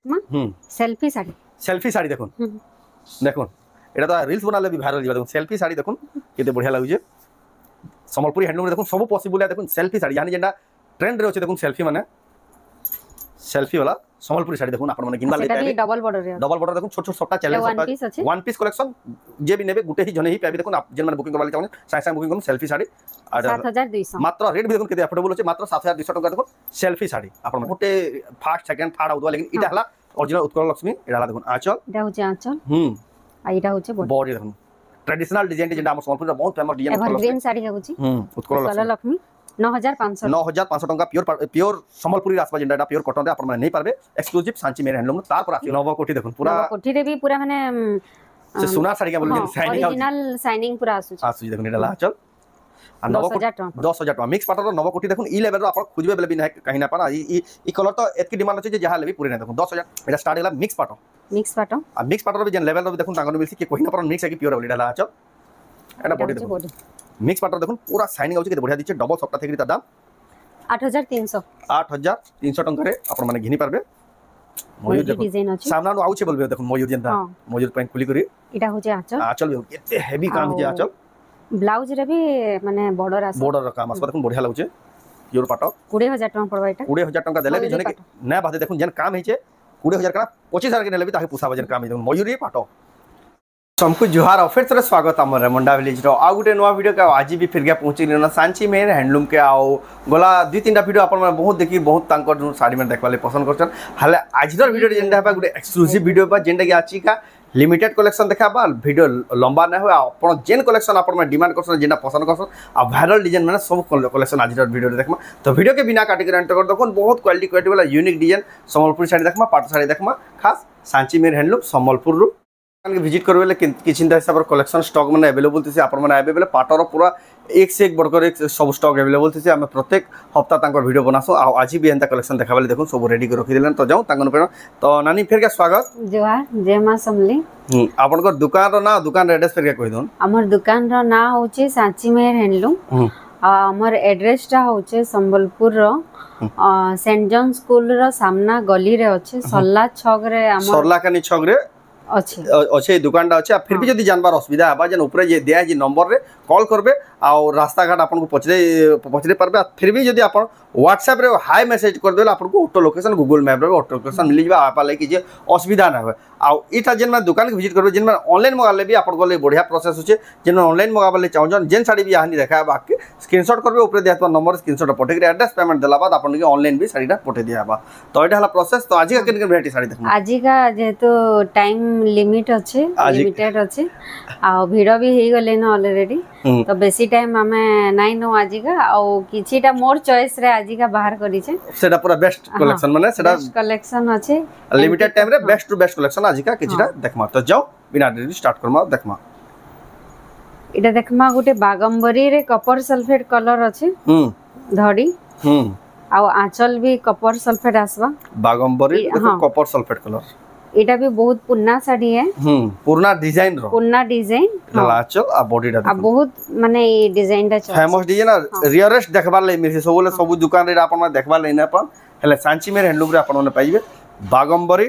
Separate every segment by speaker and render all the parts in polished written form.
Speaker 1: Selfie sari
Speaker 2: selfie sari देखो देखो এটা তো রিলস বনালে भी ভাইরাল ଯିବା দেখুন সেলফি শাড়ি দেখুন কেতে বঢ়িয়া লাগুছে সম্বলপুরি হ্যান্ডলুম দেখুন সব পসিবল দেখুন সেলফি শাড়ি জানি যেটা ট্রেন্ড রে আছে দেখুন সেলফি মানে সেলফি वाला সম্বলপুরি শাড়ি দেখুন আপন মানে কিনবা
Speaker 1: সেটা भी डबल बॉर्डर
Speaker 2: দেখুন ছোট ছোট সবটা চ্যালেঞ্জ সবটা ওয়ান পিস কালেকশন যে भी নেবে গুটে হি জনে হি পাবে দেখুন आप যেন মানে বুকিং করবা চাও সাই সাই বুকিং করুন সেলফি শাড়ি আর
Speaker 1: 7200
Speaker 2: মাত্র রেট भी দেখুন কেতে अफोर्डेबल আছে মাত্র 7200 টাকা দেখুন সেলফি শাড়ি আপন গুটে ফার্স্ট সেকেন্ড থার্ড আউদবা लेकिन এটা হলা অরিজিনাল উৎকল লক্ষ্মী এটা হলা দেখুন আঁচল
Speaker 1: এটা হচ্ছে আঁচল আর এটা হচ্ছে
Speaker 2: বডি দেখুন ट्रेडिशनल डिजाइन जेंडा हम संबलपुर बहुत फेमस डिजाइन
Speaker 1: एवरग्रीन साड़ी है
Speaker 2: उत्कल
Speaker 1: लक्ष्मी 9500
Speaker 2: टंका प्योर संबलपुरी आसबा जेंडा एटा प्योर कॉटन रे आपण माने नै पारबे एक्सक्लूसिव सांची मेरे हैंडलूम तार पर आसी नव कोठी देखुन पूरा
Speaker 1: कोठी रे भी पूरा माने
Speaker 2: से सोना साड़ी का बोल शाइनिंग
Speaker 1: ओरिजिनल शाइनिंग पूरा
Speaker 2: आसु देखुन एटा लाचल 10000 टका मिक्स पाटर नव कोठी देखुन ई लेवल रो आपण खुजबे बेले भी नै कहीं ना पाना ई कलर तो एतकी डिमांड अछि जे जहा लेबी पूरे नै देखुन 10000 एटा स्टार्ट होला मिक्स पाटर आ मिक्स पाटर भी जेन लेवल रो भी देखुन तांगन मिलसी के कहीं ना पर मिक्स है कि प्योर एटा लाचल एटा बॉडी देखुन मिक्स पाटर देखुन पूरा शाइनिंग आउची के बढ़िया दिचे डबल सप्ता थेकरी ता दाम 8300 टंका रे आपण माने घिनी पारबे मयूर देखो सामना नो आउचे बोलबे देखो मयूर जेंता मयूर पेन खुली करी
Speaker 1: एटा होचे
Speaker 2: आंचल एते हेवी काम जे आंचल
Speaker 1: ब्लाउज रे भी माने बॉर्डर रा काम आसबा देखो बढ़िया लागुचे प्योर पाटो 20000 टका पड़बा एटा
Speaker 2: 20000 टका देले भी जने के ना बादे देखो जेन काम हेचे 20000 का 25000 के नेले भी ताके पुसाबा जेन काम हे देखो मयूर रे पाटो सबको जुहार ऑफर से स्वागत आम रेमुंडा विलेज रो आ गुटे नुआ वीडियो के आज भी फिर गया पहुंची लेना सांची में हैंडलूम के आओ गला दुई तीन वीडियो अपन बहुत देखी बहुत तांकर साड़ी में देखवाले पसंद करछन हाले आज रो वीडियो जेंडा बा गुटे एक्सक्लूसिव वीडियो बा जेंडा के आची का लिमिटेड कलेक्शन देखाबा वीडियो लंबा ना होय अपन जेन कलेक्शन अपन में डिमांड करछन जेना पसंद करछन आ वायरल डिजाइन माने सब कलेक्शन आज रो वीडियो देखमा तो वीडियो के बिना काटी के एंटर कर देखो बहुत क्वालिटी वाला यूनिक डिजाइन संबलपुरी साड़ी देखमा पाट साड़ी देखमा खास सांची में हैंडलूम संबलपुर रो विजिट करबे किछिंदा हिसाब कलेक्शन स्टॉक माने अवेलेबल थिसे आपण माने अवेलेबल पाटर पूरा एक से एक बढ़कर एक सब स्टॉक अवेलेबल थिसे हम प्रत्येक हफ्ता तांकर वीडियो बनासो आ आज भी एंता कलेक्शन देखाबले देखो सब रेडी कर रखि देलन तो जाऊ तांगन पे तो नानी फेर के स्वागत
Speaker 1: जोहार जय मां समली
Speaker 2: आपण को दुकान रो ना दुकान एड्रेस फेर के कहि दोन
Speaker 1: हमर दुकान रो ना होचे सांची मेहर हैंडलूम आ हमर एड्रेस टा होचे संबलपुर रो सेंट जॉन स्कूल रो सामना गली रे होचे सरला छक रे हमर
Speaker 2: सरला कानी छक रे अच्छे दुकानटा अच्छे फिर भी जदि जानबार असुविधा है जेन ऊपर जे दिया जे नंबर रे कॉल करबे आ रास्ता घाट आपन को पचरे पारबे फिर भी जदि आपन व्हाट्सएप रे हाई मैसेज कर देला आपन को ऑटो लोकेशन गूगल मैप रे ऑटो लोकेशन मिल जाबा आपा ले कि जे असुविधा ना होय आ इटा जेन में दुकान के विजिट करबे जेन में ऑनलाइन मंगाले भी आपन को ले बढ़िया प्रोसेस होचे जेन ऑनलाइन मंगाबले चाहजन जेन साड़ी भी हानि देखा बाकी स्क्रीनशॉट करबे ऊपर दिया नंबर स्क्रीनशॉट पठे के एड्रेस पेमेंट देला बाद आपन के ऑनलाइन भी साड़ीटा पठे दियाबा तो एटा हला प्रोसेस तो आज का केन वैरायटी साड़ी देखम
Speaker 1: आज का जेतो टाइम लिमिट अच्छे लिमिटेड अच्छे आ भिड़ भी हे गले न ऑलरेडी तो बेसी टाइम हमें नाइ नो आज का आ किछिटा मोर चॉइस रे आज का बाहर करी छे
Speaker 2: सेटा पूरा बेस्ट कलेक्शन माने सेटा
Speaker 1: बेस्ट कलेक्शन अच्छे
Speaker 2: लिमिटेड टाइम रे बेस्ट टू बेस्ट कलेक्शन आज का किछिटा देखमा तो जाओ बिना देरी स्टार्ट करमा देखमा
Speaker 1: इटा देखमा गुटे बागंबरी रे कपर सल्फेट कलर अच्छे धड़ी आ आंचल भी कपर सल्फेट आसबा
Speaker 2: बागंबरी देखो कपर सल्फेट कलर
Speaker 1: एटा भी बहुत पुराना साड़ी है
Speaker 2: पुराना डिजाइन रो
Speaker 1: पुराना डिजाइन
Speaker 2: लाचो आ बॉडी दा
Speaker 1: बहुत माने ई डिजाइन दा
Speaker 2: फेमस डिजाइन रियरेस्ट देखबार ले मिलसे सब दुकान रे आपन देखबार ले ना अपन हेले सांची मेर हैंडलूम रे आपन ने पाइबे बागंबरी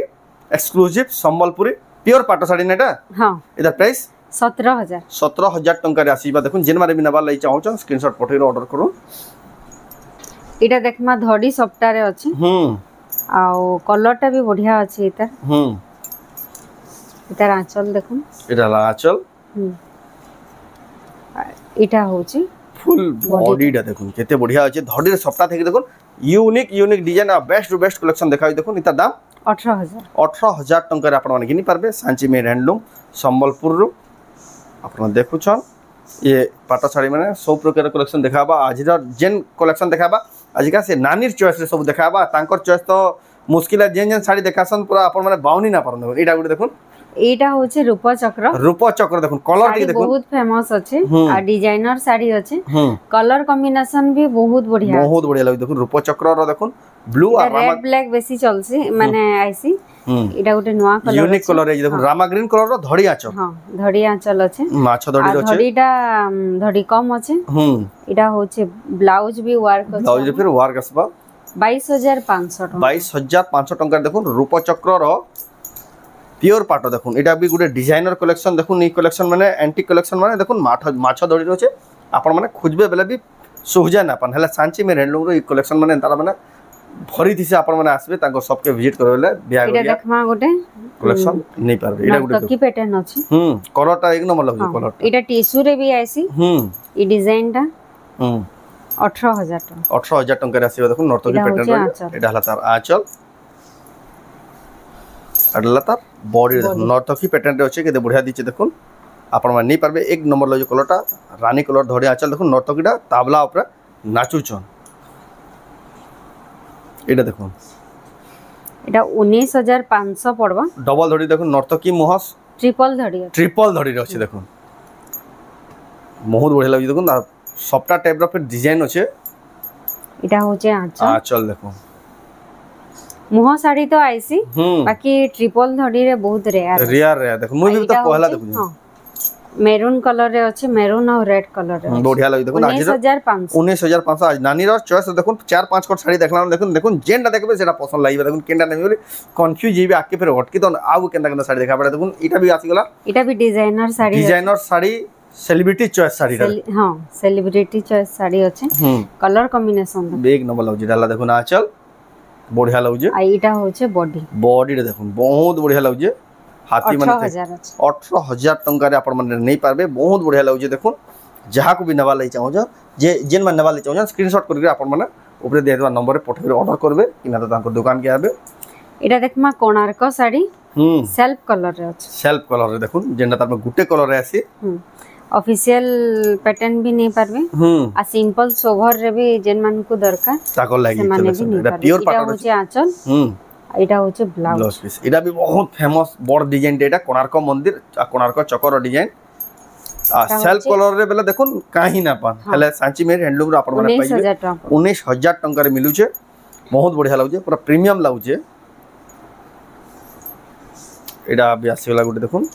Speaker 2: एक्सक्लूसिव संबलपुरी प्योर पाटो साड़ी नेटा
Speaker 1: हां
Speaker 2: इधर प्राइस
Speaker 1: 17000
Speaker 2: टंका रे आसीबा देखुन जेन मारे बिना बार लई चाहो स्क्रीनशॉट पठे ऑर्डर करू
Speaker 1: एटा देखमा धड़ी सप्ताह रे अछि आउ कलर टा भी बढ़िया अछि इतर इतर आंचल देखुन
Speaker 2: एटा आंचल
Speaker 1: इटा होची
Speaker 2: फुल बॉडी डा देखुन केते बढ़िया अछि धड़ी रे सप्ताह थेक देखुन यूनिक डिजाइन आ बेस्ट टू बेस्ट कलेक्शन देखाई देखुन इता दाम 18000 टंका रे आपण माने किनी पारबे सांची में हैंडलूम संबलपुर रो आपण देखुछन ये पाटा साड़ी माने सब प्रकार कलेक्शन देखाबा आज जेन कलेक्शन देखाबा आज का से नानीर चॉइस रे सब देखाबा तांकर चॉइस तो मुश्किल है जेन साड़ी देखासन पूरा आपण माने बाउनी ना परन एटा गुटे देखुन
Speaker 1: एटा होचे रूपा चक्र
Speaker 2: देखुन कलर टी देखुन
Speaker 1: बहुत फेमस अछि आ डिजाइनर साड़ी अछि कलर कॉम्बिनेशन भी बहुत बढ़िया
Speaker 2: लाग देखुन रूपा चक्र रो देखुन ब्लू और
Speaker 1: रेड ब्लैक बेसी चलसी माने आइसी एटा गुटे नवा कलर
Speaker 2: यूनिक कलर है देखुन रामा ग्रीन कलर रो धड़ी आंचल
Speaker 1: हां धड़ी आंचल अछि
Speaker 2: माछ धड़ी रो अछि
Speaker 1: धड़ीटा धड़ी कम अछि एटा होचे ब्लाउज भी वर्क अछि
Speaker 2: ब्लाउज फिर वर्क असबा
Speaker 1: 22,500 टका
Speaker 2: 22,500 टका देखुन रूप चक्रर प्योर पाट देखुन एटा भी गुटे डिजाइनर कलेक्शन देखुन। ई कलेक्शन माने एंटीक कलेक्शन माने देखुन माछ दड़ी रहचे आपण माने खोजबे बेले भी सुहजा ना पान हला सांची में हैंडलूम रो ई कलेक्शन माने तारा माने भरी थिसे आपण माने आसबे ताको सबके विजिट करबेले बिया
Speaker 1: एटा देखमा गोटे
Speaker 2: कलेक्शन नहीं पारबे एटा गुटे
Speaker 1: की पैटर्न अछि
Speaker 2: कलरटा एक नंबर लगजे कलर
Speaker 1: एटा टिश्यू रे भी आइसी ई डिजाइन टा 18,000 टका
Speaker 2: 18,000 टका रे आसीबे देखुन नर्तकी पैटर्न रो एटा हला तार आंचल अडला तार बॉडी देखुन नर्तकी पैटर्न रे अछि के बढ़िया दिचे देखुन आपण माने नहीं पारबे एक नंबर लगजे कलरटा रानी कलर धड़ी आंचल देखुन नर्तकीटा ताबला ऊपर नाचुचन एटा देखुन
Speaker 1: एटा 19,500 पड़बा
Speaker 2: डबल धड़ी देखुन नर्तकी मोहस
Speaker 1: ट्रिपल धड़ी
Speaker 2: रे अछि देखुन बहुत बढ़िया लागि देखुन सबटा टाइप रो फिर डिजाइन अछि
Speaker 1: एटा होचे
Speaker 2: आंचल देखुन
Speaker 1: मुह साड़ी तो आइसी बाकी ट्रिपल धड़ी रे बहुत
Speaker 2: रेयर देखो मुई भी तो पहला देखु
Speaker 1: मेरून कलर रे अछि मेरून और रेड कलर रे
Speaker 2: बढ़िया लागि देखुन आज 19,500 आज नानी रो चॉइस देखुन 4-5 कोट साड़ी देखला देखुन जेंडा देखबे सेटा पसंद लागिबे देखुन केंडा नै बोली कंफ्यूज जीबे आके फिर हटकी तो आउ केंडा साड़ी देखा पड़े देखुन इटा भी आसी गला
Speaker 1: इटा भी designer sari
Speaker 2: celebrity choice sari
Speaker 1: हां सेलिब्रिटी चॉइस साड़ी अछि कलर कॉम्बिनेशन
Speaker 2: एक नंबर लगजी डाला देखुन आंचल बढ़िया लगजे
Speaker 1: आ इटा होचे बॉडी
Speaker 2: रे देखुन बहुत बढ़िया लगजे हाथी माने 18,000 टंका रे आपण माने नहीं पारबे बहुत बढ़िया लगजे देखुन जहा को भी नवा लई चाहो जे जेन मन नवा लई चाहो स्क्रीनशॉट करके आपण माने ऊपर दे देबा नंबर रे पठेबे ऑर्डर करबे किना तो तांको दुकान के आबे
Speaker 1: एटा देखमा कोणार्क साड़ी सेल्फ कलर रे अछि
Speaker 2: सेल्फ कलर रे देखुन जेंडा तार गुटे कलर रे आसी
Speaker 1: ऑफिशियल पैटर्न भी नहीं पारबे आ सिंपल सोभर रे भी जेन मान को दरकार
Speaker 2: ताको लागि एटा प्योर पाटन
Speaker 1: होचे आंचल एटा होचे ब्लाउज
Speaker 2: पीस एटा भी बहुत फेमस बड़ डिजाइन एटा कोणार्क मंदिर आ कोणार्क चक्कर डिजाइन आ सेल्फ कलर रे बेला देखुन काहे ना पान हले सांची में हैंडलूम रो आपण माने पाइबे 19,000 टंका रे मिलु छे बहुत बढ़िया लागु छे पूरा प्रीमियम लागु छे एटा भी आसीला गुटे देखुन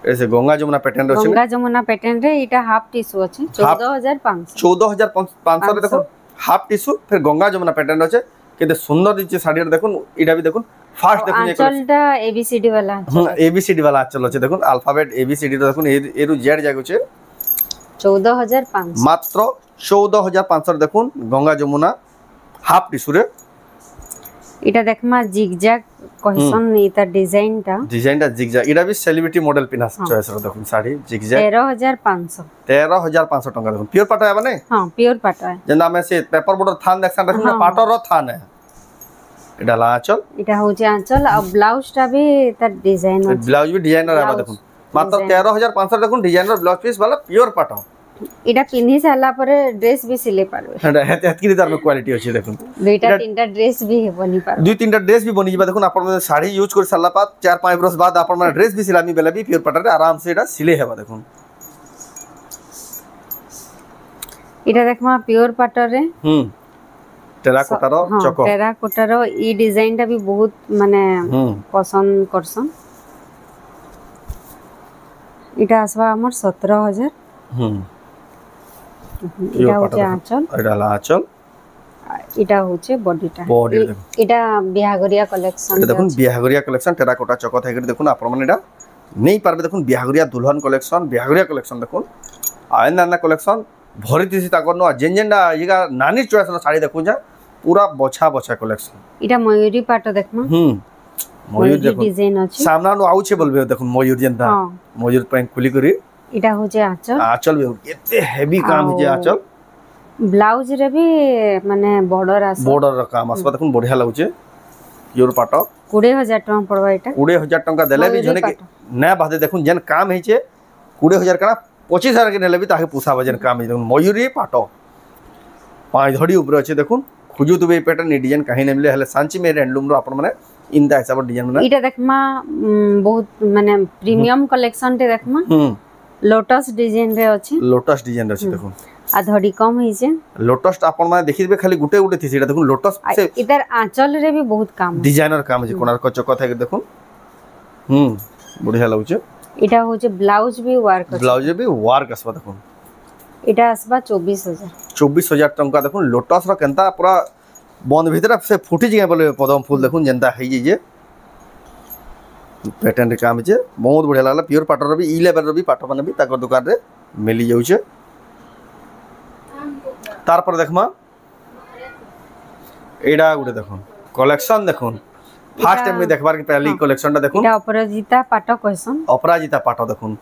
Speaker 2: ऐसे गंगा जमुना पैटर्न रे
Speaker 1: गंगा जमुना पैटर्न रे एटा हाफ टिश्यू अछि 14,500
Speaker 2: रे देखो हाफ टिश्यू फिर गंगा जमुना पैटर्न रे केते सुंदर दिचे साड़ी रे देखुन एटा भी देखुन फास्ट देखुन
Speaker 1: आंचलटा एबीसीडी वाला
Speaker 2: एबीसीडी वाला आंचल अछि देखुन अल्फाबेट एबीसीडी देखुन ए रु जेड जागु छे
Speaker 1: 14,500
Speaker 2: मात्र 14,500 देखुन गंगा जमुना हाफ टिश्यू रे
Speaker 1: इटा देखमा जिगजैग कहसन इता डिजाइनटा
Speaker 2: जिगजैग इटा भी सेलिब्रिटी मॉडल पिना चॉइस रो देखुन साड़ी जिगजैग 13,500 टंका देखुन प्योर पाटा है माने
Speaker 1: हां प्योर पाटा है
Speaker 2: जेना में से पेपर बॉर्डर थान देखसन देखुन पाटा रो थान है इटा ला आंचल
Speaker 1: इटा होचे आंचल आ ब्लाउज टा भी त डिजाइन है
Speaker 2: ब्लाउज भी डिजाइनर है देखुन मात्र 13,500 देखुन डिजाइनर ब्लाउज पीस वाला प्योर पाटा
Speaker 1: इटा पिन्ही साला पर ड्रेस भी सिले पारबे
Speaker 2: हेतकी तार में क्वालिटी अछि देखुन
Speaker 1: दुईटा तीनटा ड्रेस भी बनी पारबे
Speaker 2: दुई तीनटा ड्रेस भी बनी जिबा देखुन आपण साड़ी यूज कर साला बाद 4-5 बरस बाद आपण माने ड्रेस भी सिलामी बेला भी प्योर पाटा रे आराम से एटा सिले हेबा देखुन
Speaker 1: इटा देखमा प्योर पाटा रे
Speaker 2: टेराकोटा रो चको
Speaker 1: टेराकोटा रो ई डिजाइन टा भी बहुत माने पसंद करसन इटा आसवा हमर 17,000 इटा होचे आंचल
Speaker 2: एटा ला आंचल
Speaker 1: इटा होचे बॉडीटा इटा बिहागरिया कलेक्शन
Speaker 2: देखुन बिहागरिया कलेक्शन टेराकोटा चको थाइके देखुन आपण माने एटा नहीं पारबे देखुन बिहागरिया दुल्हन कलेक्शन देखुन आयना कलेक्शन भरी दिसी ताकर न जेन जेनडा इगा नानी चॉइस न साड़ी देखुन जा पूरा बछा कलेक्शन
Speaker 1: इटा मयूरी पाटो देखमा
Speaker 2: मयूर देखुन
Speaker 1: डिजाइन अछि
Speaker 2: सामना नो आउछे बोलबे देखुन मयूर जेनता मयूर पे खुली करी
Speaker 1: इटा होचे आंचल
Speaker 2: भी केते हेवी काम जे आंचल
Speaker 1: ब्लाउज रे भी माने बॉर्डर
Speaker 2: काम आसबा देखुन बढ़िया लागुचे प्योर पाटो
Speaker 1: 20,000 टका पड़बा इटा
Speaker 2: 20,000 टका देले भी जने के नै बादे देखुन जेन काम हेचे 20,000 कना 25,000 के नेले भी ताके पुसा वजन काम देखुन मयूरी पाटो पांच धड़ी ऊपर अछि देखुन खुजु दुबे पैटर्न डिजाइन काहे नै मिले हले सांची में हैंडलूम रो आपण माने इंदा हिसाब डिजाइन माने
Speaker 1: इटा देखमा बहुत माने प्रीमियम कलेक्शन ते देखमा लोटस डिजाइन रे अछि देखुन आ धड़ी कम होई छै
Speaker 2: लोटस आपण माने देखिबे खाली गुटे गुटे थिसेटा देखुन लोटस
Speaker 1: से इधर आंचल रे भी बहुत काम
Speaker 2: डिजाइनर काम छै कोनार को चको थाके देखुन बढ़िया लागु छै
Speaker 1: इटा हो छै ब्लाउज भी वर्क
Speaker 2: असबा देखुन
Speaker 1: এটা আসবা 24000
Speaker 2: 24000 टंका देखुन लोटस रो केनता पूरा बंद भीतर से फुटी जिगे बोले पदम फूल देखुन जेंता है जे पैटर्न काम छे बहुत बढ़िया लागला प्योर पाटर रो भी ई लेवल रो भी पाटर माने भी ताकर दुकान रे मिली जाउ छे तार पर देखमा एडा गुटे देखुन कलेक्शन देखुन फास्ट टाइम में देखबार के पहली कलेक्शन ता देखुन
Speaker 1: এটা অপরাজিতা পাট কইছন
Speaker 2: अपराजिता पाटो देखुन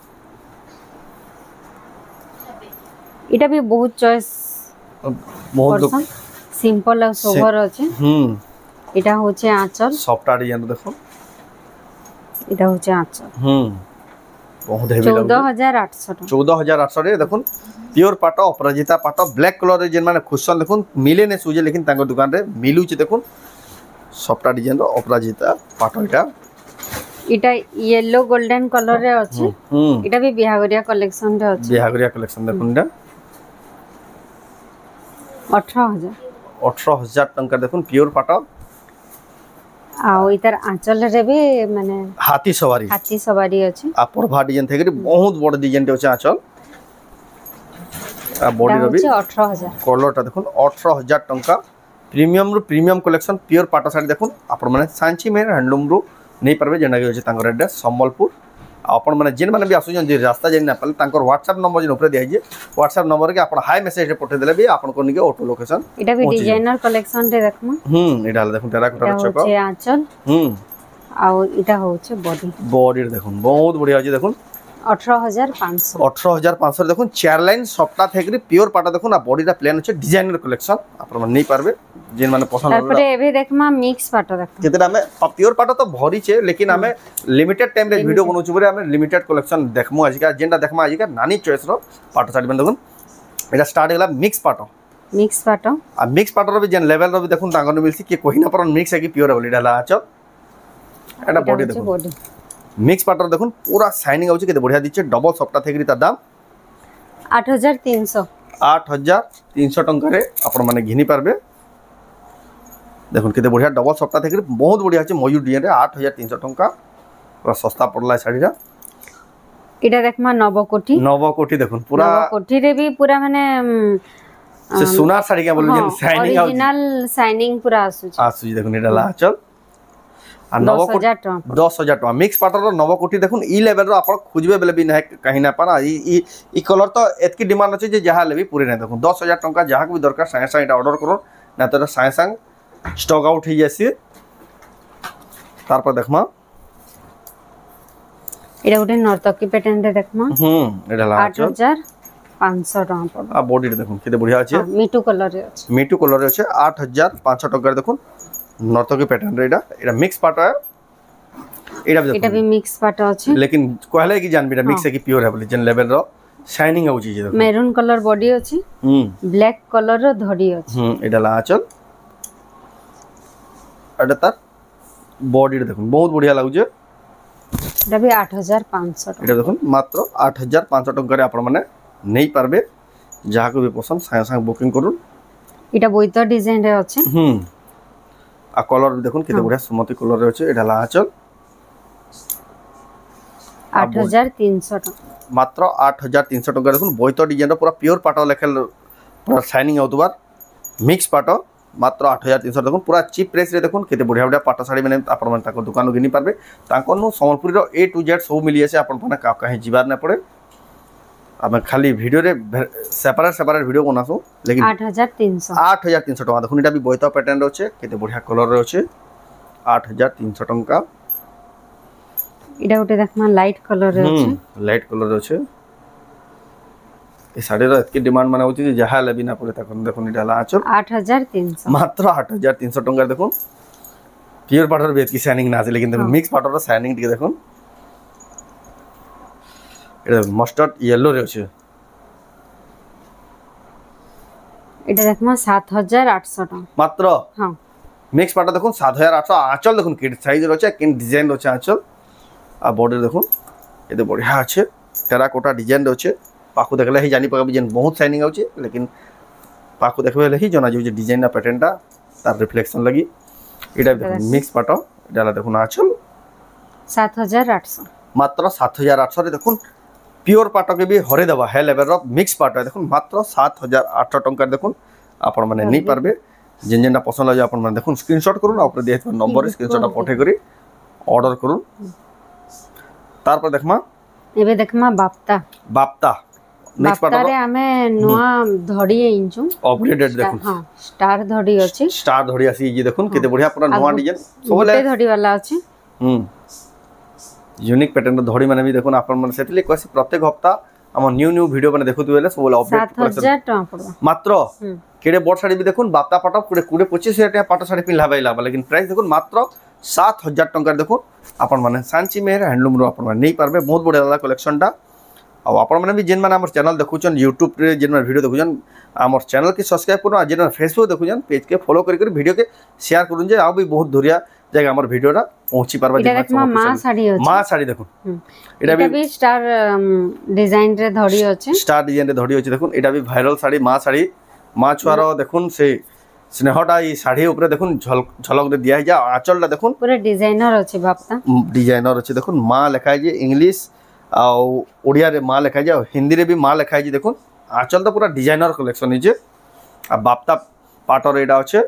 Speaker 1: এটা भी बहुत चॉइस
Speaker 2: बहुत लोग
Speaker 1: করছন সিম্পল আর সোভর আছে এটা হচ্ছে আঁচল
Speaker 2: सॉफ्ट डिजाइन देखो
Speaker 1: এটা হচ্ছে আঁচল
Speaker 2: बहुत हेवी लागो
Speaker 1: 14800 টাকা
Speaker 2: 14800 रे देखुन प्योर पाटो अपराजिता पाटो ब्लैक कलर रे जेन माने खुशन देखुन मिले ने सुजे लेकिन तांको दुकान रे मिलु छ देखुन सॉफ्ट डिजाइन रो अपराजिता पाटो एटा
Speaker 1: এটা येलो गोल्डन कलर रे আছে এটা भी বিহাগরিয়া কালেকশন রে আছে
Speaker 2: बिहागरिया कलेक्शन देखुन एटा
Speaker 1: 18000
Speaker 2: टंका देखुन प्योर पाटो
Speaker 1: आ इतर आंचल रे भी माने
Speaker 2: हाथी सवारी
Speaker 1: আছে
Speaker 2: आ प्रभा डिजाइन थेकरी बहुत बड़ डिजाइन टे आंचल आ बॉडी रो भी
Speaker 1: 18000
Speaker 2: कलर ता देखुन 18000 टंका प्रीमियम रो प्रीमियम कलेक्शन प्योर पाटो साड़ी देखुन आपण माने सांची में हैंडलूम रो नहीं परबे जेना के होचे तांकर एड्रेस संबलपुर आपण माने जेन माने भी आसु जे रास्ता जेन ना पाले तांकर व्हाट्सएप नंबर जेन ऊपर दिया जे व्हाट्सएप नंबर के आपण हाई मैसेज रे पठे देले भी आपण को निके ऑटो लोकेशन
Speaker 1: এটা भी डिजाइनर कलेक्शन रे देखमा
Speaker 2: एडा देखुन टेराकोटा चको
Speaker 1: হচ্ছে আঁচল आ এটা হচ্ছে বডি
Speaker 2: बॉडी रे देखुन बहुत बढ़िया होचे देखुन
Speaker 1: 18500
Speaker 2: 18500 देखुन चार लाइन सप्ताह थेकरी प्योर पाटा देखुन आ बॉडीटा प्लेन होचे डिजाइनर कलेक्शन आपण माने नहीं पारबे जेन माने पसंद
Speaker 1: तारपरे एबे देखमा मिक्स पाटो देख
Speaker 2: केतेटा हमें प्योर पाटा तो भरी छे लेकिन हमें लिमिटेड टाइम रे वीडियो बनौछु बरे हमें लिमिटेड कलेक्शन देखमु आजिका जेनटा देखमा आजिका नानी चॉइस रो पाटो साड़ी में देखुन एटा स्टार्ट होला मिक्स पाटो आ मिक्स पाटो रो भी जेन लेवल रो भी देखुन तांगर मिलसी के कोहिना पर मिक्स है कि प्योर बोली डाला आचो एटा बॉडी देखुन मिक्स पाटर देखुन पूरा शाइनिंग आउची केते बढ़िया दिचे डबल सप्ताह थेकरी ता दाम 8300 टंका रे आपण माने घिनी पारबे देखुन केते बढ़िया डबल सप्ताह थेकरी बहुत बढ़िया छै मयूर डिजाइन रे 8300 टंका पूरा सस्ता पड़ला साड़ी रा
Speaker 1: इडा देखमा नवकोटी
Speaker 2: देखुन पूरा
Speaker 1: नवकोटी रे भी पूरा माने
Speaker 2: से सोनार साड़ी के बोलु जे शाइनिंग आउची
Speaker 1: ओरिजिनल शाइनिंग पूरा आसुची
Speaker 2: देखुन एटा लाचल आ
Speaker 1: 10000
Speaker 2: टका मिक्स पाटर रो नवकोटी देखुन ई लेवल रो आपण खुजबे बेले भी नहीं कहीं ना पाना ई कलर तो एतकी डिमांड अछि जे जहा लेबी पूरे नहीं देखुन 10000 टका जहा भी दरकार संगे संगे एटा ऑर्डर करो ना तो संगे संग स्टॉक आउट हो जासी तार पर देखमा
Speaker 1: एटा गोटे नर्तकी पैटर्न रे देखमा
Speaker 2: एटा ला
Speaker 1: 8500 टका पड़
Speaker 2: आ बॉडी देखुन केते बढ़िया अछि
Speaker 1: मीटू कलर रे अछि
Speaker 2: 8500 टका देखुन नर्तकी पैटर्न रे एटा मिक्स पाटो है एटा
Speaker 1: भी मिक्स पाटो अछि
Speaker 2: लेकिन कहले कि जान बेटा मिक्स है कि प्योर है बोली जन लेवल रो शाइनिंग आउची जे
Speaker 1: मैरून कलर बॉडी अछि ब्लैक कलर रो धड़ी अछि
Speaker 2: एटा ला आचल एटा तार बॉडी देखुन बहुत बढ़िया लागु जे
Speaker 1: एटा भी 8500
Speaker 2: एटा देखुन मात्र 8500 टका रे आपण माने नहीं पारबे जहा को भी पसंद साया साया बुकिंग करू
Speaker 1: एटा बोइतो डिजाइन रे अछि
Speaker 2: आ कलर देखुन केते बढ़िया सुमती कलर रे अछि एटा ला आचल
Speaker 1: 8300 टका
Speaker 2: मात्र 8300 टका देखुन बोइतो डिजाइन पूरा प्योर पाटो लेखल पूरा शाइनिंग आउतबार मिक्स पाटो मात्र 8300 देखुन पूरा चीप प्राइस रे देखुन केते बढ़िया बढ़िया पाटो साड़ी माने आपण मन ताको दुकान गिनी पारबे ताको नु संबलपुरी रो A to Z सब मिली आसे आपण माने कहीं जिबार ना पड़े अब खाली वीडियो रे सेपरेट वीडियो बनासु लेकिन 8300 टका देखुन एटा भी बोइतो पैटर्न रे छै केते बढ़िया कलर रे छै 8300 टका
Speaker 1: एटा गोटे देखमा लाइट कलर रे छै ए साड़ी रो एतके डिमांड माने होची जे जहा लेबी ना पड़े तखन देखुन एटा ला आचल 8300
Speaker 2: मात्र 8300 टका देखुन प्योर पाटर बेत की शाइनिंग ना আছে लेकिन मिक्स पाटर रो शाइनिंग टिके देखुन एटा मस्टर्ड येलो रे छै
Speaker 1: एटा देखमा 7800 टका
Speaker 2: मात्र हां मिक्स पाटर देखुन 7800 आचल देखुन किड साइज रो छै किन डिजाइन रो छै आचल आ बॉडी देखुन एते बढ़िया আছে टेराकोटा डिजाइन रो छै पाखु देखले ही जानी पकबी जेन बहुत शाइनिंग आउची लेकिन पाखु देखबे ही जना जो डिजाइन ना पैटर्नटा तार रिफ्लेक्शन लगी एटा मिक्स पाटो एटा देखुन आचल
Speaker 1: 7800
Speaker 2: मात्र 7800 रे देखुन प्योर पाट के भी हरे दबा है लेवल मिक्स पाट देखो मात्र 7800 टंका देखो आपण माने नहीं पारबे जेन जेनटा पसंद लागे आपण माने देखो स्क्रीनशॉट करूँ ऊपर दिए नंबर स्क्रीनशॉट पठे करी ऑर्डर करूँ तार पर देखमा
Speaker 1: एबे देखमा बाप्ता
Speaker 2: बाप्ता नेक्स्ट पार्ट
Speaker 1: बाप्ता रे हमें नुआ धड़ी इंचू
Speaker 2: अपग्रेडेड देखो
Speaker 1: हां स्टार धड़ी अछि
Speaker 2: स्टार धड़ी आसी ये देखो केते बढ़िया पूरा नवा डिजाइन
Speaker 1: सोले धड़ी वाला अछि
Speaker 2: यूनिक पैटर्न धड़ी माने भी देखो आपण मन सेतले कहसी प्रत्येक हफ्ता हम न्यू वीडियो माने देखुत बेले सब अपडेट
Speaker 1: 7000 टका पड़बा
Speaker 2: मात्र केडे बड़ साड़ी भी देखो बाप्ता पाट कुडे 25,000 टका पाट साड़ी पिनला बाइला लेकिन प्राइस देखो मात्र 7000 टका देखो आपण माने सांची मेहर हैंडलूम रो आपण माने नहीं पारबे बहुत बढ़िया वाला कलेक्शन टा आ आपण माने भी जेन माने हमर चैनल देखुचन YouTube रे जेन माने वीडियो देखुचन हमर चैनल के सब्सक्राइब करू आ जेन फेसबुक देखुचन पेज के फॉलो करी वीडियो के शेयर करूं जे आ भी बहुत दूरिया जगह हमर वीडियोटा पहुंची पारबा जे
Speaker 1: मां साड़ी अछि
Speaker 2: मां साड़ी देखो
Speaker 1: एटा भी स्टार डिजाइन रे धड़ी अछि
Speaker 2: स्टार डिजाइन रे धड़ी अछि देखो एटा भी वायरल साड़ी मां छुआरो देखो से स्नेहटा ई साड़ी ऊपर देखो झलक दे दिया जा आंचलटा देखो
Speaker 1: पूरा डिजाइनर अछि बाप्ता
Speaker 2: डिजाइनर अछि देखो मां लिखा है जे इंग्लिश आ ओडिया रे मां लिखा जाए हिंदी रे भी मां लिखा है देखो आंचल तो पूरा डिजाइनर कलेक्शन है आ बाप्ता पाटर एडा अच्छे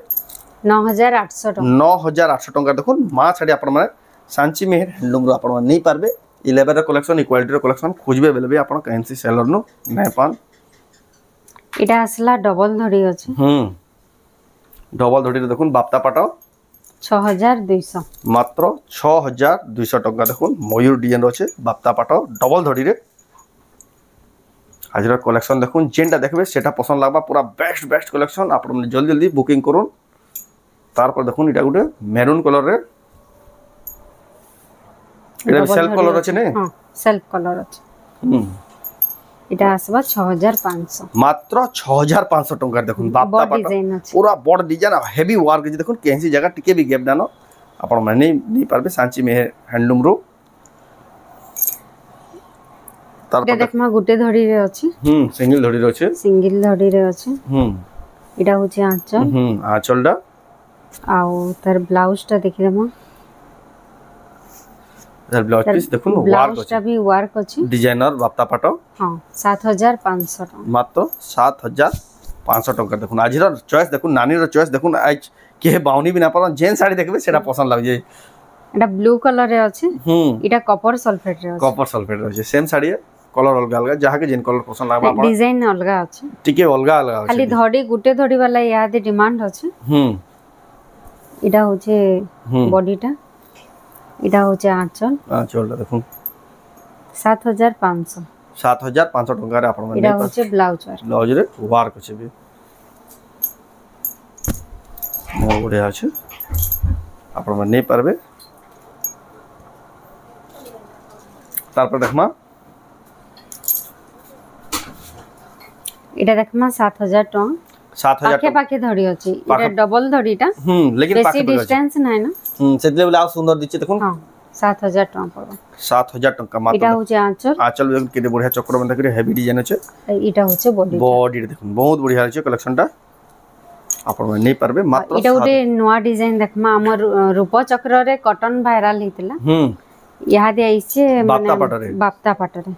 Speaker 1: 9800 टका
Speaker 2: 9800 टका देखो मां साड़ी आपण माने सांची मेहर हैंडलूम रो आपण नहीं पारबे 11 रे कलेक्शन इक्वालिटी रे कलेक्शन खोजबे बेले भी आपण कैंसी सेलर नो नै पान
Speaker 1: एटा असला डबल धड़ी अछि
Speaker 2: डबल धड़ी रे देखो बाप्ता पाटर
Speaker 1: 6200
Speaker 2: मात्र 6200 टका देखो मयूर डिजाइन अच्छे बाप्ता पाट डबल धड़ी रे आज कलेक्शन देखो जेनटा देखबे सेटा पसंद लागबा पूरा बेस्ट कलेक्शन आप जल्दी जल्दी बुकिंग करूँ तार पर देखो इटा गोटे मेरून कलर रे एटा सेल्फ कलर अच्छे ने
Speaker 1: हां सेल्फ कलर अच्छे इटा आसबा 6500
Speaker 2: मात्र 6500 टका देखो बाप्ता पाट पूरा बड़ डिजाइन हेवी वर्क जे देखो केसी जगह टिके भी गैप दानो आपण माने नहीं पारबे सांची में हैंडलूम रो तार पर
Speaker 1: देखमा गुटे धड़ी रे अछि
Speaker 2: सिंगल धड़ी रे अछि
Speaker 1: सिंगल धड़ी रे अछि इटा होची आंचल
Speaker 2: आंचलडा
Speaker 1: आउ तार ब्लाउज टा देखि देमा
Speaker 2: तार ब्लाउज पीस देखुन
Speaker 1: वर्क अछि भी वर्क अछि
Speaker 2: डिजाइनर बाप्ता पाट
Speaker 1: हां 7500 टका
Speaker 2: मात्र 7500 टका देखुन आज रो चॉइस देखुन नानी रो चॉइस देखुन आज के बाउनी बिना पर जेन साड़ी देखबे सेटा पसंद लाग जे
Speaker 1: एटा ब्लू कलर रे अछि इटा कॉपर सल्फेट रे अछि
Speaker 2: कॉपर सल्फेट रे अछि सेम साड़ी कलर अलग अलग जहा के जेन कलर पसंद लागबा आपण
Speaker 1: डिजाइन अलग अछि
Speaker 2: टिके अलग अछि
Speaker 1: खाली धड़ी गुटे धड़ी वाला याद डिमांड अछि इटा होचे बॉडीटा इटा होचे आंचल
Speaker 2: देखो
Speaker 1: 7500
Speaker 2: टका रे आपण
Speaker 1: इटा होचे ब्लाउज
Speaker 2: रे वर्क अछि भी मो बढ़िया अछि आपण मन नहीं पारबे तार पर देखमा
Speaker 1: इटा देखमा 7000 टका
Speaker 2: 7000
Speaker 1: पाखे धड़ी अछि इटा डबल धड़ीटा
Speaker 2: लेकिन
Speaker 1: पाखे डिस्टेंस नै ना
Speaker 2: सेतले बोले आ सुंदर दिचे देखो
Speaker 1: हां 7000 टका पड़बा
Speaker 2: 7000 टका मात्र
Speaker 1: इटा होचे
Speaker 2: आंचल देखो केते बढ़िया चक्र बंद करे हेवी डिजाइन अछि
Speaker 1: इटा होचे
Speaker 2: बॉडी देखो बहुत बढ़िया अछि कलेक्शन टा आपण नहीं पारबे मात्र
Speaker 1: इटा उटे नवा डिजाइन देखमा हमर रूप चक्र रे कॉटन वायरल हितला यहा दे आइছে माने बाप्ता पाटरे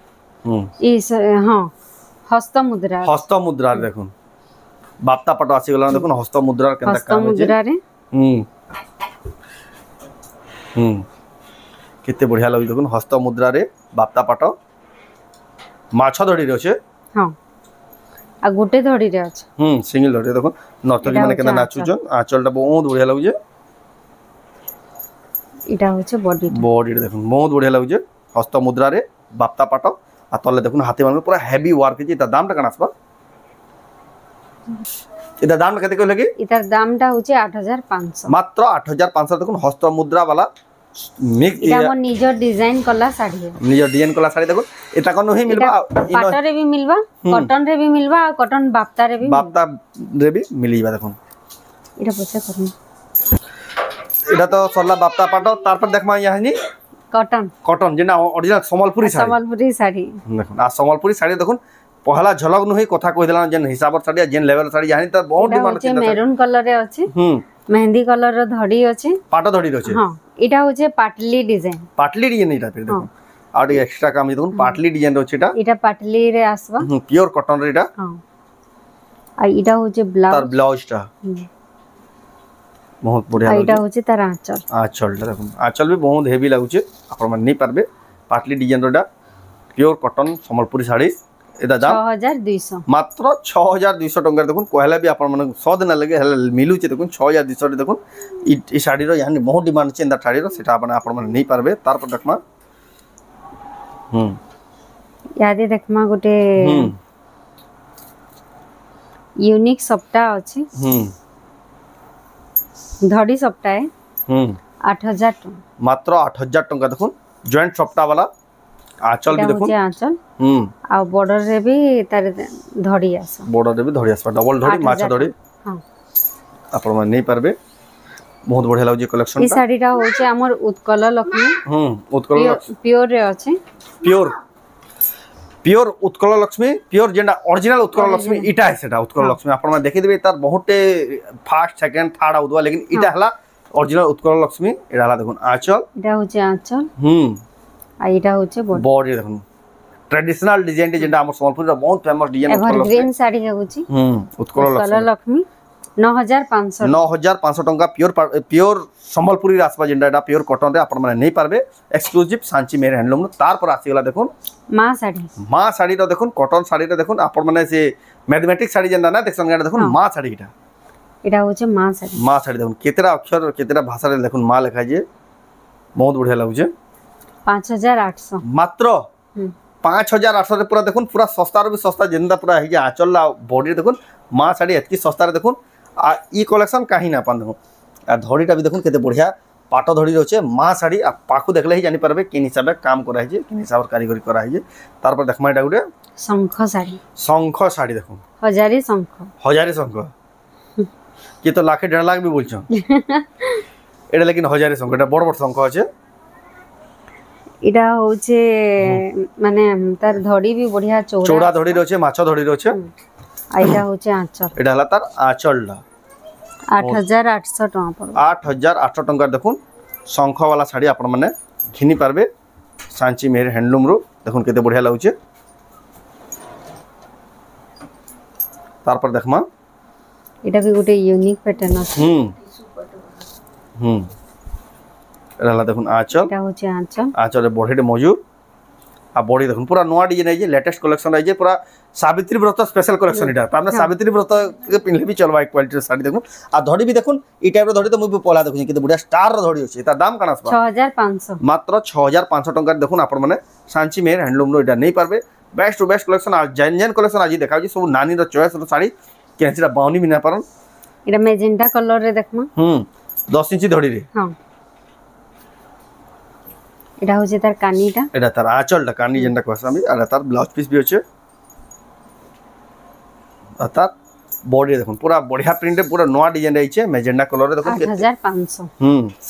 Speaker 1: ई हां हस्त मुद्रा
Speaker 2: देखो बाप्ता पाट आसी गला देखो हस्त मुद्रा केनता काम
Speaker 1: हस्त मुद्रा रे
Speaker 2: केते बढ़िया लागि देखो हस्त मुद्रा रे बाप्ता पाट माछ धड़ी रे छे
Speaker 1: हां आ गुटे धड़ी रे अछि
Speaker 2: सिंगल धड़ी देखो नर्तकी माने केना नाचुजन आंचलटा बहुत बढ़िया लागु जे
Speaker 1: इटा होचे बॉडी
Speaker 2: देखो बहुत बढ़िया लागु जे हस्त मुद्रा रे बाप्ता पाट आ तले देखो हाथी मान पूरा हेवी वर्क जे ता दाम टा कना आसबा इता दाम कते कहले कि
Speaker 1: इतार दामटा होचे 8500
Speaker 2: मात्र 8500 देखो हस्त मुद्रा वाला मिक्स
Speaker 1: इटा हमर निजर डिजाइन कला साड़ी है
Speaker 2: निजर डिजाइन कला साड़ी देखो एटा कोन ही मिलबा
Speaker 1: पाटर रे भी मिलबा कॉटन रे भी मिलबा कॉटन बाप्ता रे भी
Speaker 2: मिलीबा देखो
Speaker 1: इटा पछे करन
Speaker 2: इटा तो सरला बाप्ता पाटो तार पर देखमा यहां नि कॉटन जेना ओरिजिनल संबलपुरी
Speaker 1: साड़ी
Speaker 2: देखो आ संबलपुरी साड़ी देखो पहला झलक नु ही कथा कहि देला जेन हिसाब साड़ी जेन लेवल साड़ी यानी त बहुत डिमांड
Speaker 1: छै मेरून कलर रे अछि मेहंदी कलर रो धड़ी अछि
Speaker 2: पाटो धड़ी रो छै
Speaker 1: हां इटा होचे पाटली डिजाइन
Speaker 2: इटा फिर देखो আর টি এক্সট্রা কাম দেখুন পাটলি ডিজাইন রয়েছে
Speaker 1: এটা পাটলি রে আসবা
Speaker 2: পিওর কটন রে এটা
Speaker 1: हां আর এটা হচ্ছে ব্লাউজ
Speaker 2: তার ব্লাউজটা বহুত বঢ়িয়া
Speaker 1: আর এটা হচ্ছে তার আঁচল
Speaker 2: আঁচলটা দেখুন আঁচল भी बहुत হেভি লাগুছে আপন মানে নেই পারবে পাটলি ডিজাইন রটা পিওর কটন সম্বলপুরি শাড়ি এটা দাম
Speaker 1: 6200
Speaker 2: মাত্র 6200 টাকা দেখুন কহলা भी আপন মানে সদ না লাগে হেলে মিলুছে দেখুন 6200 দেখুন এই শাড়ির ইয়ানি বহুত ডিমান্ড আছে ইন্দা শাড়ির সেটা আপন মানে নেই পারবে তারপর দেখমা
Speaker 1: ইয়াদে দেখমা গোটে यूनिक सप्ता अछि धड़ी सप्ताह 8000 टका
Speaker 2: मात्र 8000 टका देखुन जॉइंट सप्ता वाला आंचल भी देखुन
Speaker 1: आंचल आ बॉर्डर रे भी तार धड़ी आस
Speaker 2: बॉर्डर रे भी धड़ी आस डबल धड़ी माछा धड़ी
Speaker 1: हां
Speaker 2: आपण मन नहीं पारबे बहुत बढ़िया लागजे कलेक्शन
Speaker 1: ई साड़ीटा होचे हमर उत्कल लक्ष्मी
Speaker 2: उत्कल
Speaker 1: प्योर रे अछि
Speaker 2: प्योर उत्कल लक्ष्मी प्योर जेंडा ओरिजिनल उत्कल लक्ष्मी इटा है सेटा उत्कल लक्ष्मी आपण में देखि देबे तार बहुते फास्ट सेकंड थर्ड आउदवा लेकिन इटा हला ओरिजिनल उत्कल लक्ष्मी एडा हला देखुन आंचल
Speaker 1: इटा होचे आंचल आ इटा होचे
Speaker 2: बॉडी देखुन ट्रेडिशनल डिजाइन जेंडा हमर सम्बलपुर रा बहुत famous design
Speaker 1: Utkal Lakshmi green sari होची
Speaker 2: उत्कल
Speaker 1: लक्ष्मी
Speaker 2: 9500 टंका प्योर सम्बलपुरी रासबा जेंडा एटा प्योर कॉटन रे आपण माने नहीं पारबे एक्सक्लूसिव सांची मेर हैंडलूम तार पर आसी गला देखुन मां साड़ी रो देखुन कॉटन साड़ी रो देखुन आपण माने से मैथमेटिक्स साड़ी जेंडा ना देखसन गाडा देखुन मां साड़ी
Speaker 1: एटा होचे मां साड़ी
Speaker 2: देखुन केतेरा अक्षर केतेरा भाषा रे देखुन मां लिखा जे बहुत बढ़िया लागुचे
Speaker 1: 5800
Speaker 2: मात्र 5800 रे पूरा देखुन पूरा सस्ता रो भी सस्ता जेंदा पूरा है जे आंचल बॉडी देखुन मां साड़ी एतकी सस्ता रे देखुन आ ई कलेक्शन काहे ना पान देखुन आ धड़ीटा भी देखुन केते बढ़िया पाट धड़ी रोचे मां साड़ी आ पाखु देखले ही जानि परबे किन हिसाब काम करा है जे किन हिसाब कारीगरी करा है जे तार पर देखमा एटा गुटे
Speaker 1: शंख साड़ी
Speaker 2: देखुन
Speaker 1: हजारी शंख कि तो लाखे 1.5 लाख भी बोलछो एटा लेकिन हजारी शंख एटा बड़ बड़ शंख আছে इडा होचे माने तार धड़ी भी बढ़िया
Speaker 2: चौड़ा धड़ी रोचे माछा धड़ी रोचे
Speaker 1: आइडा होचे आंचल
Speaker 2: एडा हला तार आंचलडा
Speaker 1: 8800 टका पड़ो
Speaker 2: 8800 टका देखुन शंख वाला साड़ी आपण माने घिनी पारबे सांची मेर हैंडलूम रो देखुन केते बढ़िया लागुचे तार पर देखमा
Speaker 1: एटा भी गोटे यूनिक पैटर्न আছে
Speaker 2: एडा हला देखुन आंचल
Speaker 1: एटा होचे आंचल
Speaker 2: आंचल बॉडी मौजूद आ बॉडी देखुन पूरा नवा डिजाइन है जे लेटेस्ट कलेक्शन है जे पूरा सावित्री व्रत स्पेशल कलेक्शन इटा तारने सावित्री व्रत के पिनले भी चलवा क्वालिटी साड़ी देखुन आ धड़ी भी देखुन ई टाइप रो धड़ी तो मुई पोला देखुन कि बुढ़िया स्टार रो धड़ी होचे तार दाम काना
Speaker 1: 6500
Speaker 2: मात्र 6500 टका देखुन आपण माने सांची मेर हैंडलूम रो इटा नहीं पारबे बेस्ट टू बेस्ट कलेक्शन आ जेन्युइन कलेक्शन आज देखाउ जे सब नानी रो चॉइस रो साड़ी केनसीरा बाउनी बिना पारन
Speaker 1: इटा मेजेंटा कलर रे देखमा
Speaker 2: 10 इंच धड़ी रे
Speaker 1: हां एटा होचे तार कानीटा
Speaker 2: एटा तार आंचलटा कानी जेंडा कहसामी आ तार ब्लाउज पीस भी होचे आ तार बॉडी देखुन पूरा बढ़िया प्रिंट पूरा नवा डिजाइन रही है मेजेंडा कलर रे देखुन
Speaker 1: 8500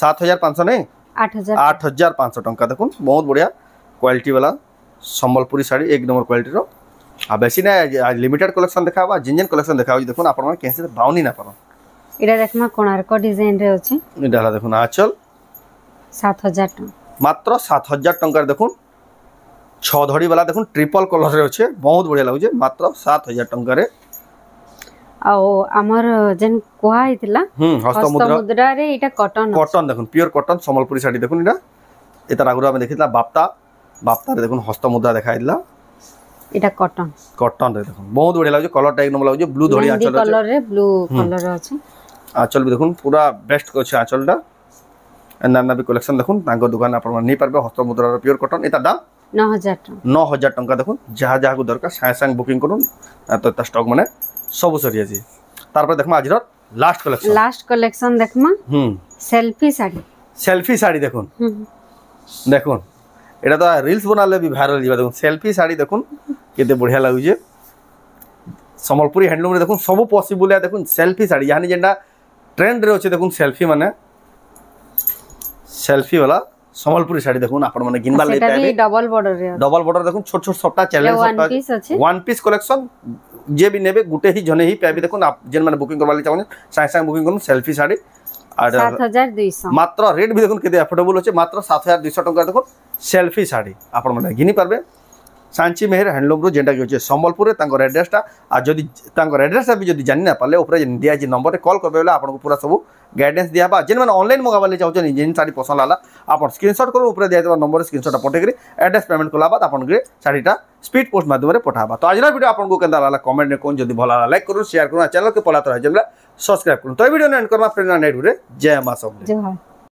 Speaker 2: 7500 नहीं 8500 टंका देखुन बहुत बढ़िया क्वालिटी वाला संबलपुरी साड़ी एक नंबर क्वालिटी रो आ बेसी ना लिमिटेड कलेक्शन देखाबा जिंजन कलेक्शन देखाउ देखुन आपण मन केसे बाउनी ना पारो
Speaker 1: एटा देखमा कोणार्क डिजाइन रे अछि
Speaker 2: एटा देखुन आंचल
Speaker 1: 7000 टका
Speaker 2: मात्र 7000 टंका देखुन 6 धड़ी वाला देखुन ट्रिपल कलर रे अछि बहुत बढ़िया लागुचे मात्र 7000 टंका रे
Speaker 1: आ हमर जन कोहा हितला हस्तमुद्रा रे एटा कॉटन
Speaker 2: देखुन प्योर कॉटन संबलपुरी साड़ी देखुन एटा एता आगुरा में देखितला बाप्ता रे देखुन हस्तमुद्रा देखाइला
Speaker 1: एटा कॉटन
Speaker 2: रे देखुन बहुत बढ़िया लागुचे कलर टाइप नम लागुचे ब्लू धड़ी आंचल
Speaker 1: कलर रे ब्लू कलर अछि
Speaker 2: आंचल भी देखुन पूरा बेस्ट अछि आंचलटा एंदा भी कलेक्शन देखुन तांको दुकान आपण नहीं पारबे हस्तमुद्रा रो प्योर कॉटन एता दाम 9000 टंका देखुन जहाँ जहाँ को दरकार साए साए बुकिंग करूँ तो स्टॉक माने सब सरी अछि तार पर देखमा आज लास्ट कलेक्शन
Speaker 1: देखमा सेल्फी साड़ी
Speaker 2: देखुन देखुन एटा तो रील्स बनाले भी वायरल जीवा देखुन सेल्फी साड़ी देखुन केते बढ़िया लागुजे संबलपुरी हैंडलूम रे देखुन सब पॉसिबल है देखुन सेल्फी साड़ी यानी जेंडा ट्रेंड रे अछि देखुन सेल्फी माने सेल्फी वाला संबलपुरी साड़ी देखुन आपण माने गिनबा ले पाबे
Speaker 1: डबल बॉर्डर
Speaker 2: देखुन छोट छोट सबटा चैलेंज सबटा वन पीस कलेक्शन जे भी नेबे गुटे ही जने ही पाबे देखुन आप जेन माने बुकिंग करबा ले चाहने साए साए बुकिंग करू सेल्फी साड़ी आ
Speaker 1: 7200
Speaker 2: मात्र रेट भी देखो केते अफोर्डेबल अच्छे मात्र 7200 टंका देखो सेल्फी साड़ी आपण माने घिनी पारबे सांची मेहर हैंडलूम रो जेंटा कि संबलपुर रे तांकर एड्रेसटा आ जदी तांकर एड्रेसटा भी जदी जानि ना पाले ऊपर दिया जे नंबर रे कॉल करबे बेला आपन को पूरा सब गाइडेंस दिया बा जेन माने ऑनलाइन मगाबले चाहछन जेन साड़ी पसंद आला आपन स्क्रीनशॉट करो ऊपर दिया देबा नंबर रे स्क्रीनशॉट पठे करी एड्रेस पेमेंट कला बाद आपन के साड़ीटा स्पीड पोस्ट माध्यम रे पठाबा तो आजरा वीडियो आपन को केंदा लाला कमेंट में कोन जदी भला लाइक करू शेयर करू चैनल के पला तो सब्सक्राइब करू तो वीडियो ने एंड करबा फ्रेंड नेट रे जय मां सब
Speaker 1: जय